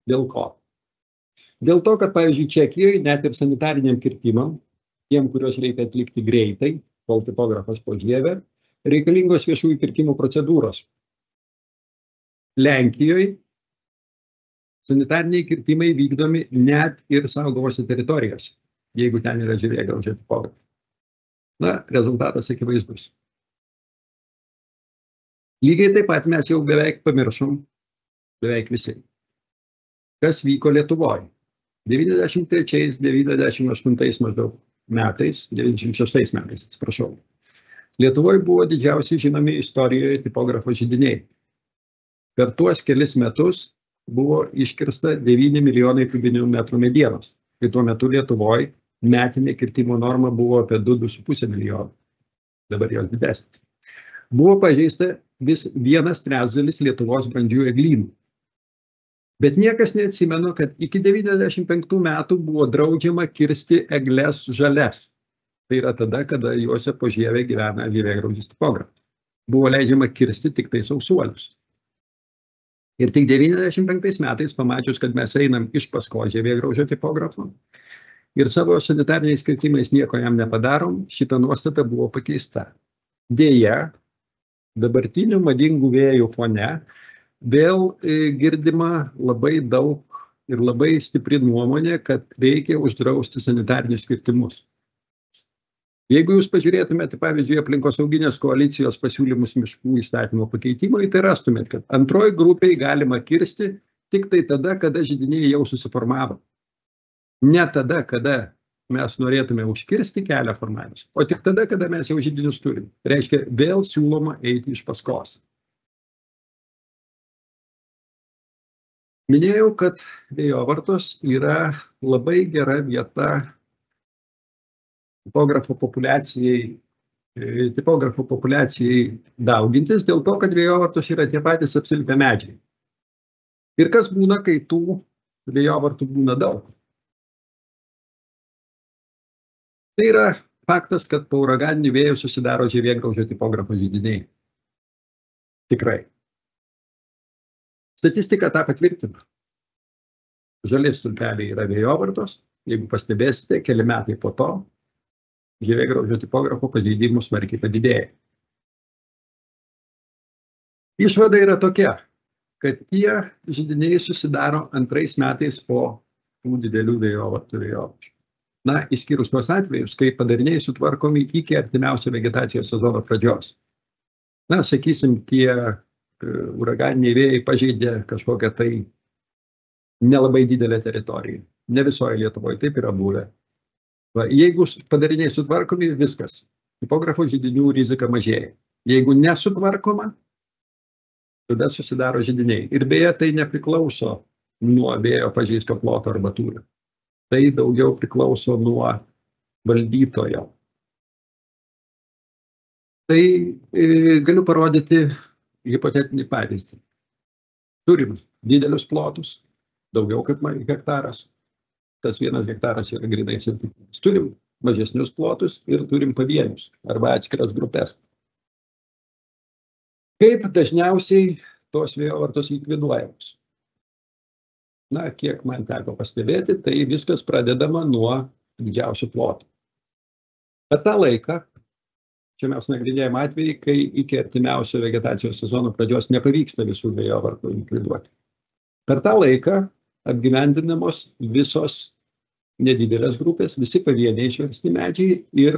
Dėl ko? Dėl to, kad, pavyzdžiui, Čekijoje net ir sanitariniam kirtimam, tiem, kuriuos reikia atlikti greitai, kol tipografas pažievė, reikalingos viešųjų pirkimų procedūros. Lenkijoje sanitariniai kirtimai vykdomi net ir saugomose teritorijose, jeigu ten yra žievėgraužio tipografas. Na, rezultatas akivaizdus. Lygiai taip pat mes jau beveik pamiršom, beveik visi, kas vyko Lietuvoje. 93-98 maždaug metais, 96 metais, atsiprašau. Lietuvoje buvo didžiausi žinomi istorijoje tipografo židiniai. Per tuos kelis metus buvo iškirsta 9 milijonai kubinių metrų medienos, kai tuo metu Lietuvoje metinė kirtimo norma buvo apie 2,5 milijonų. Dabar jos didesnis. Buvo pažeista vis 1/3 Lietuvos brandžių eglynų. Bet niekas neatsimena, kad iki 95 metų buvo draudžiama kirsti egles žalias. Tai yra tada, kada juose po žievę gyvena žievėgraužis tipografas. Buvo leidžiama kirsti tik tai sausuolius. Ir tik 95 metais, pamačius, kad mes einam iš paskos žievėgraužio tipografo ir savo sanitariniais kirtimais nieko jam nepadarom, šita nuostata buvo pakeista. Deja, dabartinių madingų vėjų fone vėl girdima labai daug ir labai stipri nuomonė, kad reikia uždrausti sanitarinius kirtimus. Jeigu jūs pažiūrėtumėte, pavyzdžiui, aplinkosauginės koalicijos pasiūlymus miškų įstatymo pakeitimui, tai rastumėte, kad antroji grupiai galima kirsti tik tai tada, kada židiniai jau susiformavo. Ne tada, kada mes norėtume užkirsti kelią formavimus, o tik tada, kada mes jau židinius turim. Reiškia, vėl siūloma eiti iš paskos. Minėjau, kad vėjovartos yra labai gera vieta tipografo populiacijai daugintis, dėl to, kad vėjovartos yra tie patys apsilpę medžiai. Ir kas būna, kai tų vėjovartų būna daug? Tai yra faktas, kad po uraganinių vėjų susidaro žievėgraužio tipografo židiniai. Tikrai. Statistika tą patvirtina. Žali stulpeliai yra vėjovartos. Jeigu pastebėsite, keli metai po to žievėgraužio tipografo pažeidimų smarkiai padidėja. Išvada yra tokia, kad tie židiniai susidaro antrais metais po tų didelių vėjovartų. Na, išskyrus tuos atvejus, kai padariniai sutvarkomi iki artimiausio vegetacijos sezono pradžios. Na, sakysim, tie uraganiniai vėjai pažeidė kažkokią tai nelabai didelę teritoriją. Ne visoje Lietuvoje taip yra buvę. Jeigu padariniai sutvarkomi, viskas. Tipografo židinių rizika mažėja. Jeigu nesutvarkoma, tada susidaro židiniai. Ir beje, tai nepriklauso nuo vėjo pažeisto ploto arba tūrio. Tai daugiau priklauso nuo valdytojo. Tai galiu parodyti hipotetinį pavyzdį. Turim didelius plotus, daugiau kaip hektaras. Tas 1 hektaras yra grynai santykinis. Turim mažesnius plotus ir turim pavienius arba atskiras grupės. Kaip dažniausiai tos vėjovartos likviduojamos? Na, kiek man teko pastebėti, tai viskas pradedama nuo didžiausių plotų. Per tą laiką, čia mes nagrinėjame atvejį, kai iki artimiausio vegetacijos sezono pradžios nepavyksta visų vėjovartų likviduoti. Per tą laiką apgyvendinamos visos nedidelės grupės, visi pavieniai išversti medžiai ir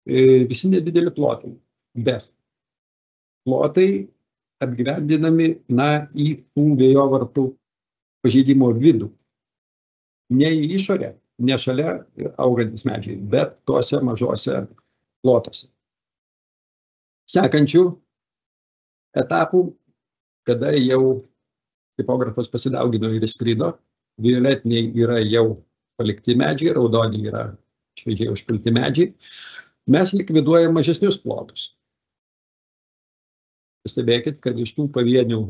visi nedideli plotai. Bet plotai apgyvendinami, na, į tų vėjovartų pažeidimo vidų. Ne į išorę, ne šalia augantis medžiai, bet tuose mažose plotose. Sekančių etapų, kada jau tipografas pasidaugino ir išskrido, violetiniai yra jau palikti medžiai, raudoni yra šviežiai užpilti medžiai, mes likviduojame mažesnius plotus. Pastebėkit, kad iš tų pavienių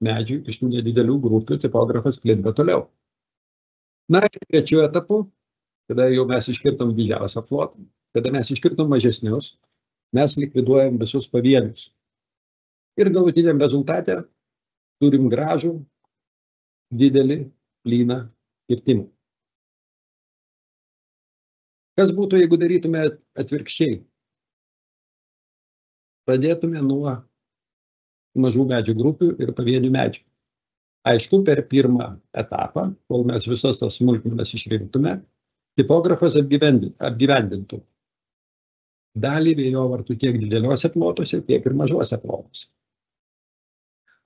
medžių, iš tų nedidelių grupių tipografas plinta toliau. Na, ir trečiu etapu, kada jau mes iškirtom didžiausią plotą, kada mes iškirtom mažesnius, mes likviduojam visus pavienius. Ir galutiniam rezultate turim gražų, didelį, plyną kirtimą. Kas būtų, jeigu darytume atvirkščiai? Pradėtume nuo mažų medžių grupių ir pavienių medžių. Aišku, per pirmą etapą, kol mes visas tas smulkmenas išrinktume, tipografas apgyvendintų dalį vėjovartų tiek dideliuose plotuose, tiek ir mažuose plotuose.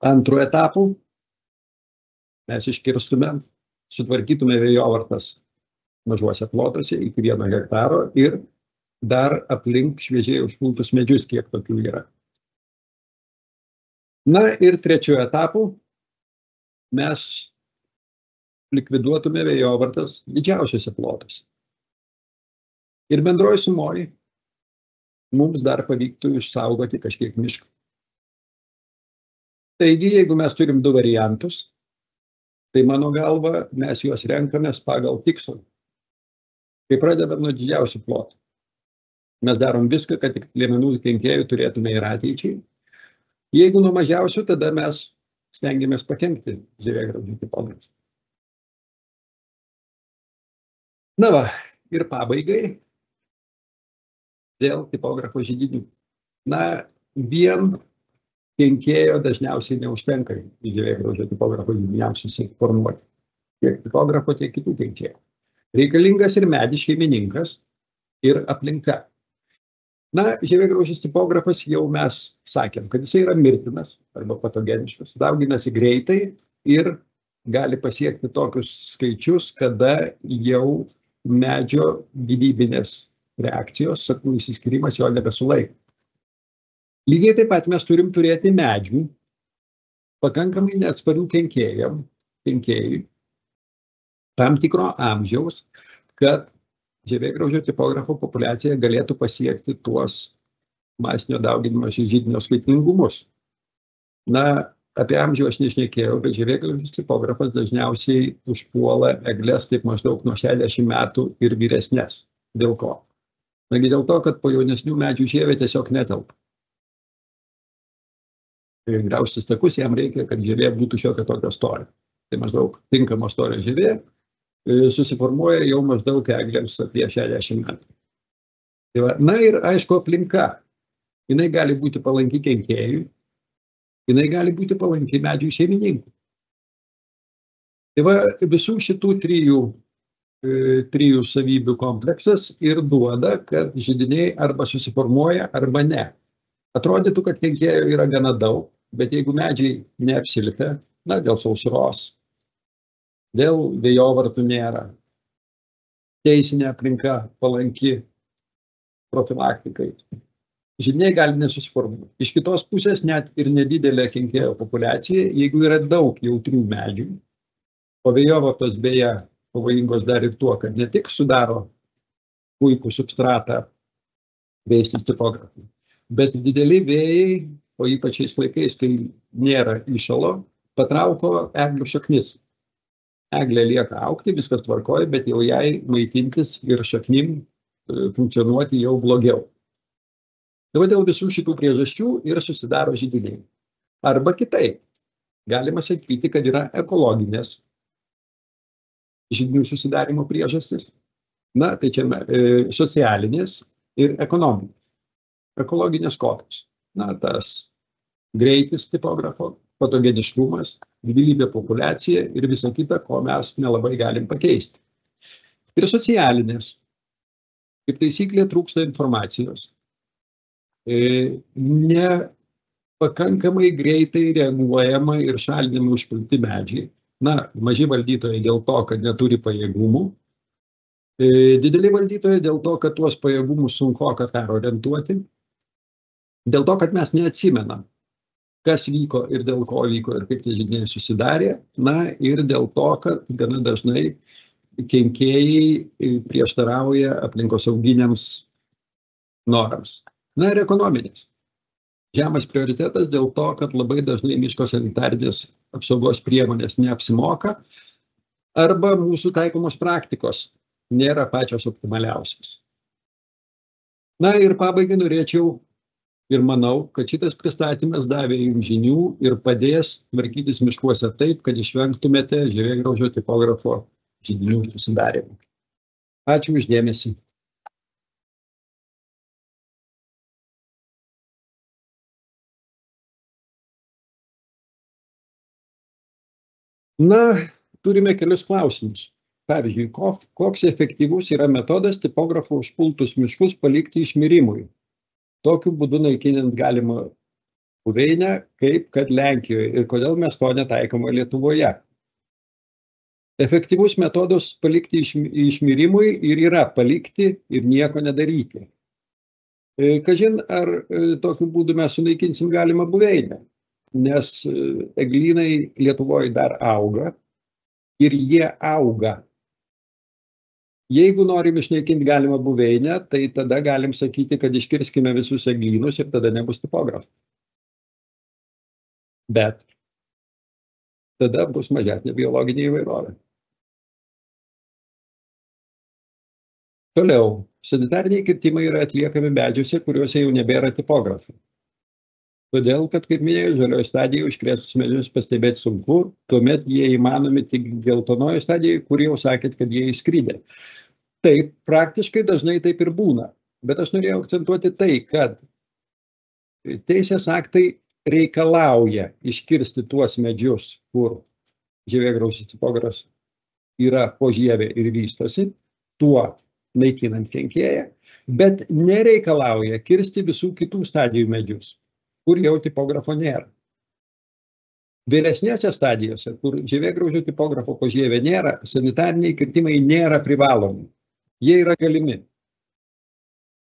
Antru etapu mes iškirstume, sutvarkytume vėjovartas mažuose plotuose iki 1 hektaro ir dar aplink šviežiai užpultus medžius, kiek tokių yra. Na ir trečiu etapu mes likviduotume vėjovartas didžiausiuose plotuose. Ir bendroji sumoji mums dar pavyktų išsaugoti kažkiek miškų. Taigi, jeigu mes turim 2 variantus, tai mano galva mes juos renkamės pagal tikslą. Kai pradedam nuo didžiausių plotų, mes darom viską, kad tik liemenų kenkėjų turėtume ir ateičiai. Jeigu nuo mažiausių, tada mes stengiamės pakenkti žievėgraužių tipografui. Na va, ir pabaigai dėl tipografo židinių. Na, vien kenkėjo dažniausiai neužtenka žievėgraužio tipografo židiniams susiformuoti. Tiek tipografo, tiek kitų kenkėjų. Reikalingas ir medis šeimininkas, ir aplinka. Na, žievėgraužis tipografas jau mes sakėm, kad jisai yra mirtinas arba patogeniškas, dauginasi greitai ir gali pasiekti tokius skaičius, kada jau medžio gyvybinės reakcijos, sakų išsiskyrimas jo nebesulaiko. Lygiai taip pat mes turim turėti medžių, pakankamai neatsparių kenkėjui, tam tikro amžiaus, kad žievėgraužio tipografo populiacija galėtų pasiekti tuos masinio dauginimosi židinio skaitlingumus. Na, apie amžių aš nešnekėjau, bet žievėgraužis tipografas dažniausiai užpuola egles taip maždaug nuo 60 metų ir vyresnės. Dėl ko? Nagi dėl to, kad po jaunesnių medžių žievė tiesiog netelpa. Graužtis takus jam reikia, kad žievė būtų šiokia tokio storio. Tai maždaug tinkamo storio žievė susiformuoja jau maždaug eglėms apie 60 metų. Tai va, na ir aišku aplinka. Jinai gali būti palanki kenkėjui, jinai gali būti palanki medžių šeimininkui. Tai va, visų šitų trijų savybių kompleksas ir duoda, kad židiniai arba susiformuoja, arba ne. Atrodytų, kad kenkėjų yra gana daug, bet jeigu medžiai neapsilpia, na, dėl sausros, dėl vėjovartų nėra, teisinė aplinka palanki profilaktikai, židiniai gali nesusiformuoti. Iš kitos pusės net ir nedidelė kenkėjo populiacija, jeigu yra daug jautrių medžių, o vėjovartos beje pavojingos dar ir tuo, kad ne tik sudaro puikų substratą veistis tipografui, bet dideli vėjai, o ypač šiais laikais, kai nėra įšalo, patrauko eglių šaknis. Eglė lieka augti, viskas tvarkoja, bet jau jai maitintis ir šaknim funkcionuoti jau blogiau. Tai dėl visų šitų priežasčių ir susidaro židiniai. Arba kitaip, galima sakyti, kad yra ekologinės židinių susidarimo priežastis. Na, tai čia socialinės ir ekonominės. Ekologinės kokios. Na, tas greitis tipografo, patogeniškumas, gyvybė populiacija ir visa kita, ko mes nelabai galim pakeisti. Ir socialinės. Kaip taisyklė trūksta informacijos. Nepakankamai greitai reaguojama ir šalinami užpilti medžiai. Na, maži valdytojai dėl to, kad neturi pajėgumų. Dideli valdytojai dėl to, kad tuos pajėgumus sunkoka perorientuoti. Dėl to, kad mes neatsimenam, kas vyko ir dėl ko vyko ir kaip tie židiniai susidarė. Na, ir dėl to, kad gana dažnai kenkėjai prieštarauja aplinkosauginiams norams. Na ir ekonominės. Žemas prioritetas dėl to, kad labai dažnai miško sanitarinės apsaugos priemonės neapsimoka arba mūsų taikomos praktikos nėra pačios optimaliausios. Na ir pabaigai norėčiau Ir manau, kad šitas pristatymas davė jums žinių ir padės tvarkytis miškuose taip, kad išvengtumėte žievėgraužio tipografo židinių susidarymą. Ačiū už dėmesį. Na, turime kelius klausimus. Pavyzdžiui, koks efektyvus yra metodas tipografo užpultus miškus palikti išmirimui? Tokiu būdu naikinant galima buveinę, kaip kad Lenkijoje, ir kodėl mes to netaikome Lietuvoje. Efektyvus metodas palikti išmirimui ir yra palikti ir nieko nedaryti. Kažin, ar tokiu būdu mes sunaikinsim galimą buveinę, nes eglynai Lietuvoje dar auga ir jie auga. Jeigu norim išnaikinti galimą buveinę, tai tada galim sakyti, kad iškirskime visus eglynus ir tada nebus tipografų. Bet tada bus mažesnė biologinė įvairovė. Toliau, sanitariniai kirtimai yra atliekami medžiuose, kuriuose jau nebėra tipografų. Todėl, kad, kaip minėjau, žalioje stadijoje užkrėstus medžius pastebėti sunku, tuomet jie įmanomi tik geltonoje stadijoje, kur jau sakėt, kad jie išskridė. Taip, praktiškai dažnai taip ir būna, bet aš norėjau akcentuoti tai, kad teisės aktai reikalauja iškirsti tuos medžius, kur žievėgraužio tipografas yra po žievė ir vystosi, tuo naikinant kenkėją, bet nereikalauja kirsti visų kitų stadijų medžius, kur jau tipografo nėra. Vėlesnėse stadijose, kur žievėgraužio tipografo po žievė nėra, sanitariniai kirtimai nėra privalomi. Jie yra galimi.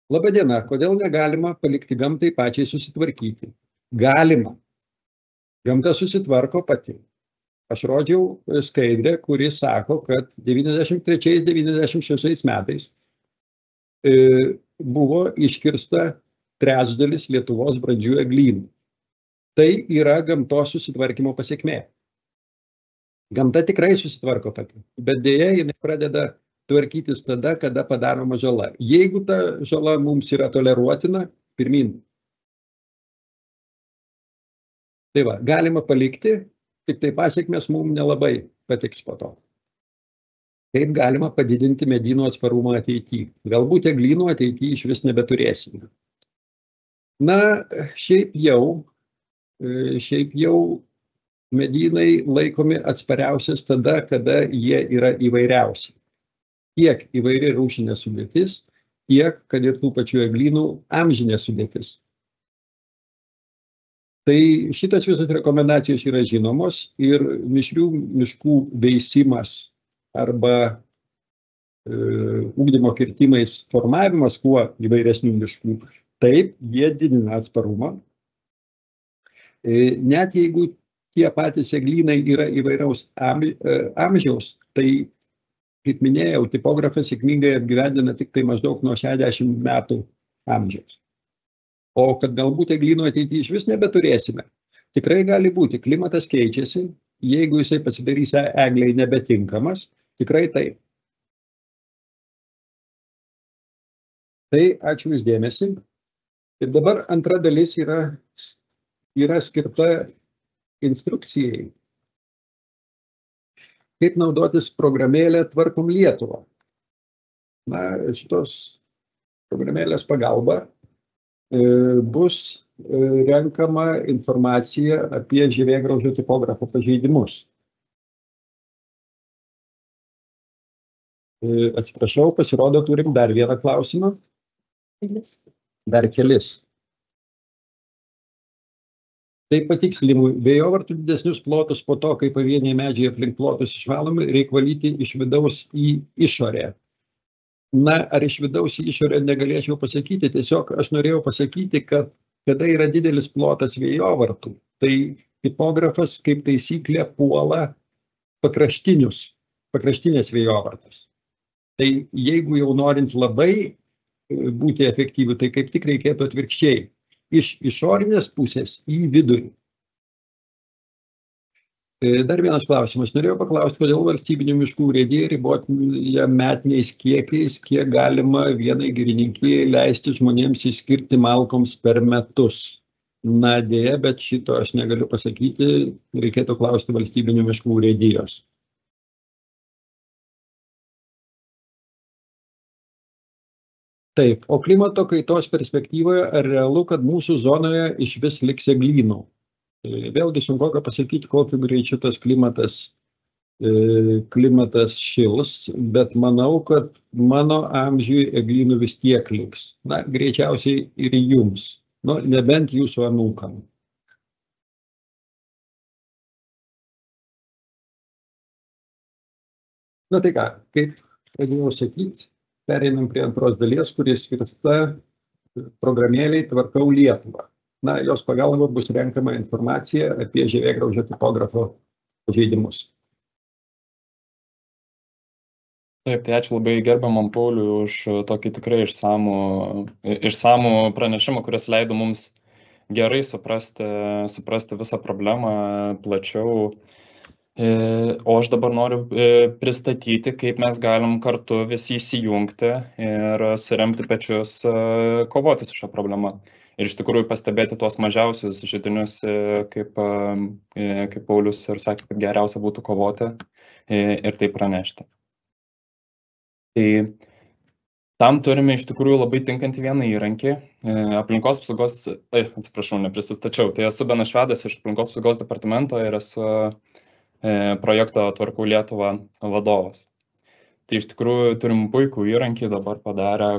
Labadiena, kodėl negalima palikti gamtai pačiai susitvarkyti? Galima. Gamta susitvarko pati. Aš rodžiau skaidrę, kuri sako, kad 93-96 metais buvo iškirsta trečdalis Lietuvos brandžių eglynų. Tai yra gamtos susitvarkymo pasekmė. Gamta tikrai susitvarko pati, bet deja jinai pradeda tvarkytis tada, kada padaroma žala. Jeigu ta žala mums yra toleruotina, pirmin. Tai va, galima palikti, tik tai pasiekmes mums nelabai patiks po to. Kaip galima padidinti medynų atsparumą ateityje? Galbūt eglynų ateityje iš vis nebeturėsime. Na, šiaip jau medynai laikomi atspariausias tada, kada jie yra įvairiausi. Tiek įvairi rūšinė sudėtis, tiek, kad ir tų pačių eglynų amžinė sudėtis. Tai šitas visos rekomendacijos yra žinomos ir mišrių miškų veisimas arba ugdymo kirtimais formavimas kuo įvairesnių miškų, taip, jie didina atsparumą. Net jeigu tie patys eglynai yra įvairaus amžiaus, tai kaip minėjau, tipografas sėkmingai apgyvendina tik tai maždaug nuo 60 metų amžiaus. O kad galbūt eglynų ateityje iš vis nebeturėsime, tikrai gali būti, klimatas keičiasi, jeigu jisai pasidarys egliai nebetinkamas, tikrai taip. Tai ačiū už dėmesį. Ir dabar antra dalis yra skirta instrukcijai. Kaip naudotis programėlę Tvarkom Lietuvą. Na, šitos programėlės pagalba bus renkama informacija apie žievėgraužio tipografo pažeidimus. Atsiprašau, pasirodo, turim dar vieną klausimą. Dar kelis. Tai patikslimui, vėjovartų didesnius plotus po to, kai pavieniai medžiai aplink plotus išvalomi, reikia valyti iš vidaus į išorę. Na, ar iš vidaus į išorę negalėčiau pasakyti, tiesiog aš norėjau pasakyti, kad kada yra didelis plotas vėjovartų, tai tipografas kaip taisyklė puola pakraštinės vėjovartas. Tai jeigu jau norint labai būti efektyviu, tai kaip tik reikėtų atvirkščiai. Iš išorinės pusės į vidurį. Dar vienas klausimas. Norėjau paklausti, kodėl valstybinių miškų urėdija riboja metiniais kiekiais, kiek galima vienai girininkijai leisti žmonėms išskirti malkoms per metus. Na, dėja, bet šito aš negaliu pasakyti, reikėtų klausti valstybinių miškų urėdijos. Taip, o klimato kaitos perspektyvoje ar realu, kad mūsų zonoje iš vis liks eglynų? Vėlgi sunku pasakyti, kokiu greičiu tas klimatas šils, bet manau, kad mano amžiui eglynų vis tiek liks. Na, greičiausiai ir jums, nu, nebent jūsų anūkam. Na tai ką, kaip pradėjau sakyti, pereinam prie antros dalies, kuris skirta programėliai Tvarkau Lietuvą. Na, jos pagalba bus renkama informacija apie žievėgraužio tipografo pažeidimus. Taip, tai ačiū labai gerbiamam Pauliui už tokį tikrai išsamų pranešimą, kuris leido mums gerai suprasti visą problemą plačiau. O aš dabar noriu pristatyti, kaip mes galim kartu visi įsijungti ir suremti pečius kovoti su šią problemą. Ir iš tikrųjų pastebėti tuos mažiausius židinius, kaip Paulius ir sakė, kad geriausia būtų kovoti ir tai pranešti. Tai tam turime iš tikrųjų labai tinkantį vieną įrankį. Aplinkos apsaugos, atsiprašau, neprisistačiau. Tai esu Benas Švedas iš Aplinkos apsaugos departamento ir esu projekto Tvarkau Lietuvą vadovas. Tai iš tikrųjų turim puikų įrankį dabar padarę,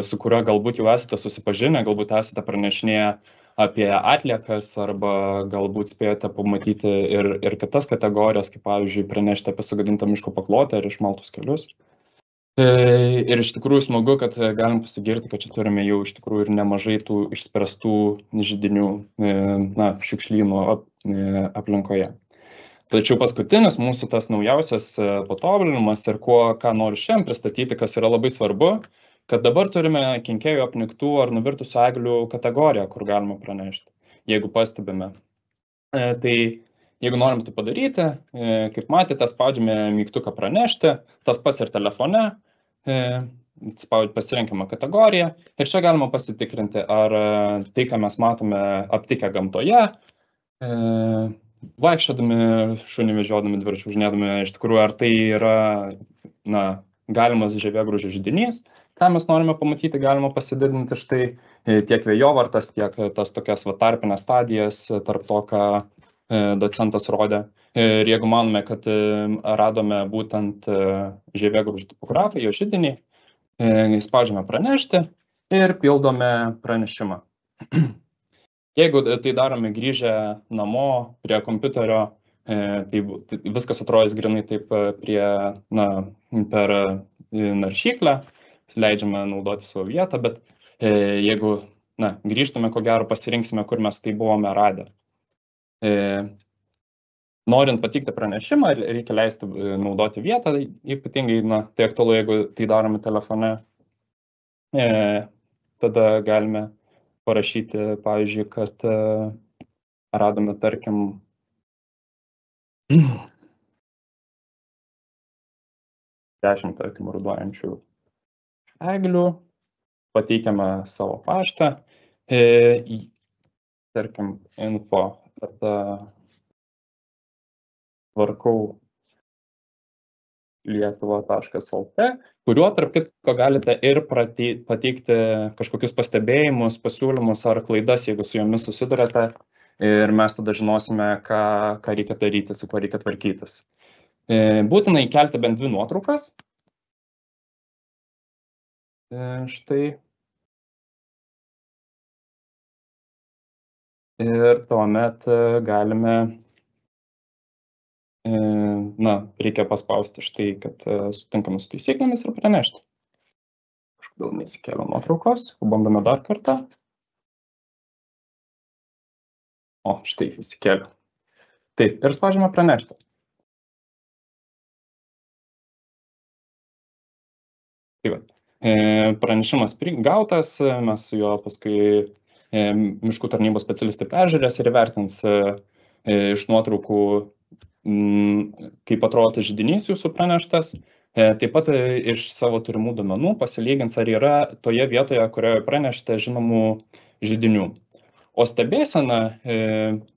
su kuriuo galbūt jau esate susipažinę, galbūt esate pranešinėję apie atliekas arba galbūt spėjote pamatyti ir kitas kategorijas, kaip pavyzdžiui pranešti apie sugadintą miško paklotę ar išmaltus kelius. Ir iš tikrųjų smagu, kad galim pasigirti, kad čia turime jau iš tikrųjų ir nemažai tų išspręstų židinių, šiukšlynų aplinkoje. Tačiau paskutinis mūsų tas naujausias patobulinimas ir ką noriu šiandien pristatyti, kas yra labai svarbu, kad dabar turime kenkėjų apniktų ar nuvirtusių eglių kategoriją, kur galima pranešti, jeigu pastebime. Tai jeigu norim tai padaryti, kaip matėte, spaudžiame mygtuką pranešti, tas pats ir telefone, pasirenkame kategoriją ir čia galima pasitikrinti, ar tai, ką mes matome aptikę gamtoje, vaikščiodami, šunį vežiodami, dviračiu važinėdami, iš tikrųjų, ar tai yra galimas žievėgraužio židinys, ką mes norime pamatyti, galima pasididinti štai tiek vėjovartas, tiek tas tokias tarpinės stadijas tarp to, ką docentas rodė. Ir jeigu manome, kad radome būtent žievėgraužio tipografą, jo židinį, spaudžiame pranešti ir pildome pranešimą. Jeigu tai darome grįžę namo prie kompiuterio, tai viskas atrodys grinai taip per naršyklę, leidžiame naudoti savo vietą, bet jeigu grįžtame, ko gero pasirinksime, kur mes tai buvome radę. Norint pateikti pranešimą, reikia leisti naudoti vietą, ypatingai tai aktualu, jeigu tai darome telefone, tada galime parašyti, pavyzdžiui, kad radome, tarkim, 10, tarkim, ruduojančių eglių, pateikiame savo paštą, tarkim, info tvarkau lietuva.lt, kuriuo tarp kitko galite ir pateikti kažkokius pastebėjimus, pasiūlymus ar klaidas, jeigu su jomis susidurėte, ir mes tada žinosime, ką reikia daryti, su kuo reikia tvarkytis. Būtina įkelti bent 2 nuotraukas. Štai. Ir tuomet galime reikia paspausti štai, kad sutinkame su taisyklėmis ir pranešti. Kažkodėl neįsikėliau nuotraukos, pabandome dar kartą. O, štai įsikėliau. Taip, ir spaudžiame pranešti. Taip, pranešimas gautas, mes su juo paskui miškų tarnybos specialistai peržiūrės ir įvertins iš nuotraukų kaip atrodo židinys jūsų praneštas, taip pat iš savo turimų duomenų pasilygins, ar yra toje vietoje, kurioje pranešite žinomų židinių. O stebėsena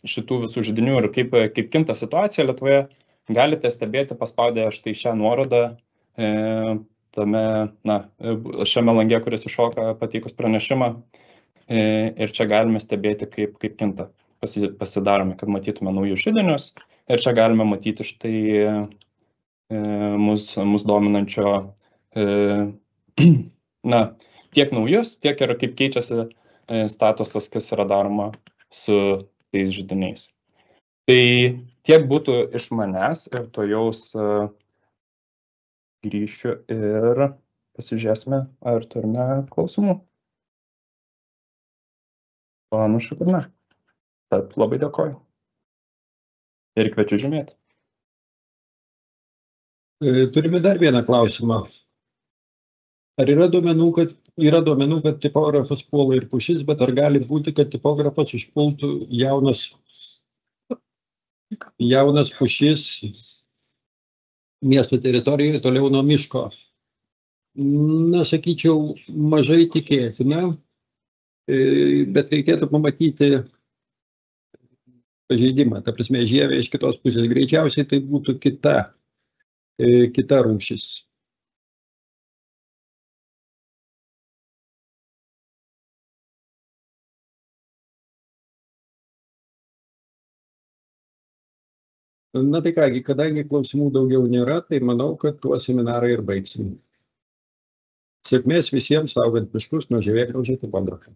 šitų visų židinių ir kaip kinta situacija Lietuvoje, galite stebėti paspaudę štai šią nuorodą šiame lange, kuris iššoka pateikus pranešimą. Ir čia galime stebėti, kaip kinta. Pasidarome, kad matytume naujus židinius. Ir čia galime matyti štai mus dominančio tiek naujus, tiek ir kaip keičiasi statusas, kas yra daroma su tais židiniais. Tai tiek būtų iš manęs ir tuojaus grįšiu ir pasižiūrėsime, ar turime klausimų. Panašu, kad ne. Tad labai dėkoju. Ir kviečiu žymėti. Turime dar vieną klausimą. Ar yra duomenų, kad tipografas puola ir pušis, bet ar gali būti, kad tipografas užpultų jaunas pušis miesto teritorijoje toliau nuo miško? Sakyčiau, mažai tikėtina, bet reikėtų pamatyti pažeidimą. Ta prasme, žievė iš kitos pusės. Greičiausiai tai būtų kita rūšis. Tai kągi, kadangi klausimų daugiau nėra, tai manau, kad tuo seminarą ir baigsim. Sėkmės visiems saugant miškus nuo žievėgraužio tipografų.